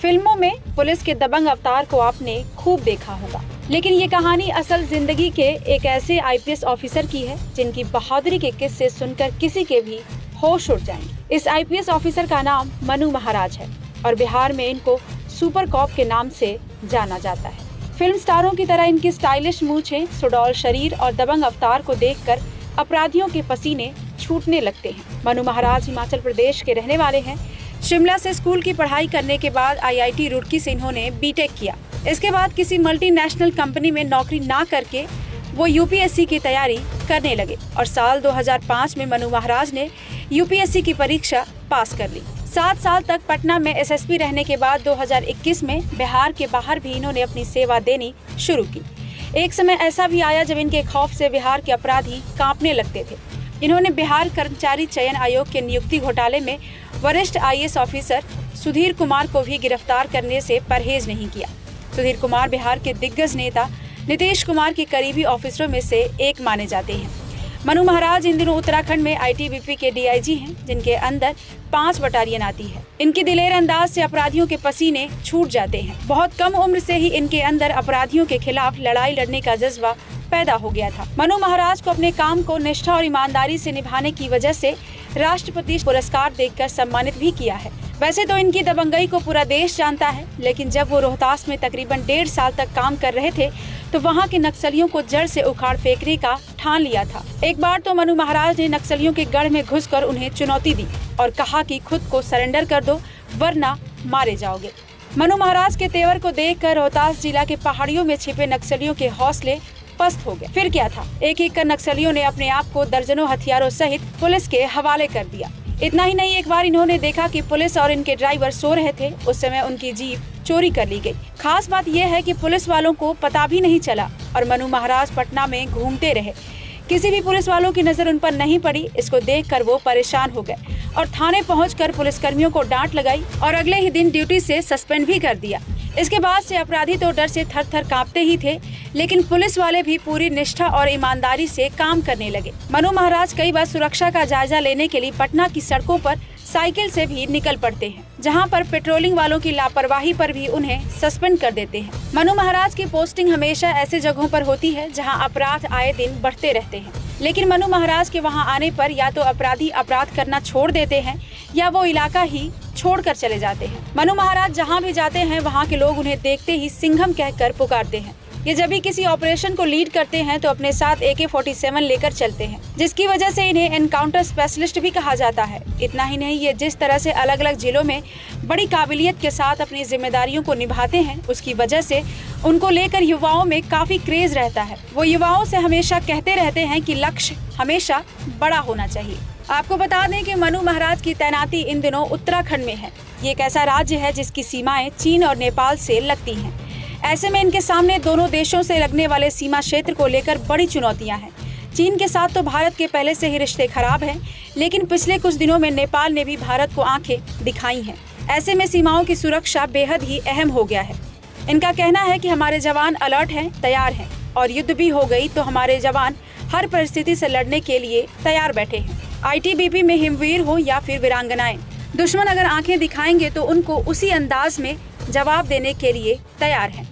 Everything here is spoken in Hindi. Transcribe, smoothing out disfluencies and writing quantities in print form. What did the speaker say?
फिल्मों में पुलिस के दबंग अवतार को आपने खूब देखा होगा, लेकिन ये कहानी असल जिंदगी के एक ऐसे आईपीएस ऑफिसर की है जिनकी बहादुरी के किस्से सुनकर किसी के भी होश उड़ जाएंगे। इस आईपीएस ऑफिसर का नाम मनु महाराज है और बिहार में इनको सुपर कॉप के नाम से जाना जाता है। फिल्म स्टारों की तरह इनकी स्टाइलिश मूंछें, सुडौल शरीर और दबंग अवतार को देखकर अपराधियों के पसीने छूटने लगते हैं। मनु महाराज हिमाचल प्रदेश के रहने वाले हैं। शिमला से स्कूल की पढ़ाई करने के बाद आईआईटी रुड़की से इन्होंने बीटेक किया। इसके बाद किसी मल्टीनेशनल कंपनी में नौकरी ना करके वो यूपीएससी की तैयारी करने लगे और साल 2005 में मनु महाराज ने यूपीएससी की परीक्षा पास कर ली। 7 साल तक पटना में एसएसपी रहने के बाद 2021 में बिहार के बाहर भी इन्होंने अपनी सेवा देनी शुरू की। एक समय ऐसा भी आया जब इनके खौफ से बिहार के अपराधी कांपने लगते थे। इन्होंने बिहार कर्मचारी चयन आयोग के नियुक्ति घोटाले में वरिष्ठ आईएएस ऑफिसर सुधीर कुमार को भी गिरफ्तार करने से परहेज नहीं किया। सुधीर कुमार बिहार के दिग्गज नेता नीतीश कुमार के करीबी ऑफिसरों में से एक माने जाते हैं। मनु महाराज इन दिनों उत्तराखंड में आईटीबीपी के डीआईजी हैं, जिनके अंदर 5 बटालियन आती है। इनकी दिलेर अंदाज से अपराधियों के पसीने छूट जाते हैं। बहुत कम उम्र से ही इनके अंदर अपराधियों के खिलाफ लड़ाई लड़ने का जज्बा पैदा हो गया था। मनु महाराज को अपने काम को निष्ठा और ईमानदारी से निभाने की वजह से राष्ट्रपति पुरस्कार देकर सम्मानित भी किया है। वैसे तो इनकी दबंगई को पूरा देश जानता है, लेकिन जब वो रोहतास में तकरीबन 1.5 साल तक काम कर रहे थे तो वहाँ के नक्सलियों को जड़ से उखाड़ फेंकने का ठान लिया था। एक बार तो मनु महाराज ने नक्सलियों के गढ़ में घुसकर उन्हें चुनौती दी और कहा कि खुद को सरेंडर कर दो वरना मारे जाओगे। मनु महाराज के तेवर को देखकर रोहतास जिला के पहाड़ियों में छिपे नक्सलियों के हौसले पस्त हो गए। फिर क्या था, एक एक कर नक्सलियों ने अपने आप को दर्जनों हथियारों सहित पुलिस के हवाले कर दिया। इतना ही नहीं, एक बार इन्होंने देखा कि पुलिस और इनके ड्राइवर सो रहे थे। उस समय उनकी जीप चोरी कर ली गई। खास बात यह है कि पुलिस वालों को पता भी नहीं चला और मनु महाराज पटना में घूमते रहे। किसी भी पुलिस वालों की नजर उन पर नहीं पड़ी। इसको देखकर वो परेशान हो गए और थाने पहुंचकर पुलिसकर्मियों को डांट लगाई और अगले ही दिन ड्यूटी से सस्पेंड भी कर दिया। इसके बाद से अपराधी तो डर से थर-थर कांपते ही थे, लेकिन पुलिस वाले भी पूरी निष्ठा और ईमानदारी से काम करने लगे। मनु महाराज कई बार सुरक्षा का जायजा लेने के लिए पटना की सड़कों पर साइकिल से भी निकल पड़ते हैं, जहां पर पेट्रोलिंग वालों की लापरवाही पर भी उन्हें सस्पेंड कर देते हैं। मनु महाराज की पोस्टिंग हमेशा ऐसे जगहों पर होती है जहां अपराध आए दिन बढ़ते रहते हैं, लेकिन मनु महाराज के वहां आने पर या तो अपराधी अपराध करना छोड़ देते हैं या वो इलाका ही छोड़कर चले जाते हैं। मनु महाराज जहां भी जाते हैं वहां के लोग उन्हें देखते ही सिंघम कहकर पुकारते हैं। ये जब भी किसी ऑपरेशन को लीड करते हैं तो अपने साथ AK-47 लेकर चलते हैं, जिसकी वजह से इन्हें एनकाउंटर स्पेशलिस्ट भी कहा जाता है। इतना ही नहीं, ये जिस तरह से अलग अलग जिलों में बड़ी काबिलियत के साथ अपनी जिम्मेदारियों को निभाते हैं, उसकी वजह से उनको लेकर युवाओं में काफी क्रेज रहता है। वो युवाओं से हमेशा कहते रहते हैं कि लक्ष्य हमेशा बड़ा होना चाहिए। आपको बता दें कि मनु महाराज की तैनाती इन दिनों उत्तराखंड में है। ये एक ऐसा राज्य है जिसकी सीमाएं चीन और नेपाल से लगती हैं। ऐसे में इनके सामने दोनों देशों से लगने वाले सीमा क्षेत्र को लेकर बड़ी चुनौतियां हैं। चीन के साथ तो भारत के पहले से ही रिश्ते खराब हैं, लेकिन पिछले कुछ दिनों में नेपाल ने भी भारत को आंखें दिखाई हैं। ऐसे में सीमाओं की सुरक्षा बेहद ही अहम हो गया है। इनका कहना है कि हमारे जवान अलर्ट हैं, तैयार हैं और युद्ध भी हो गई तो हमारे जवान हर परिस्थिति से लड़ने के लिए तैयार बैठे हैं। आईटीबीपी में हिमवीर हो या फिर वीरांगनाएं, दुश्मन अगर आंखें दिखाएंगे तो उनको उसी अंदाज में जवाब देने के लिए तैयार हैं।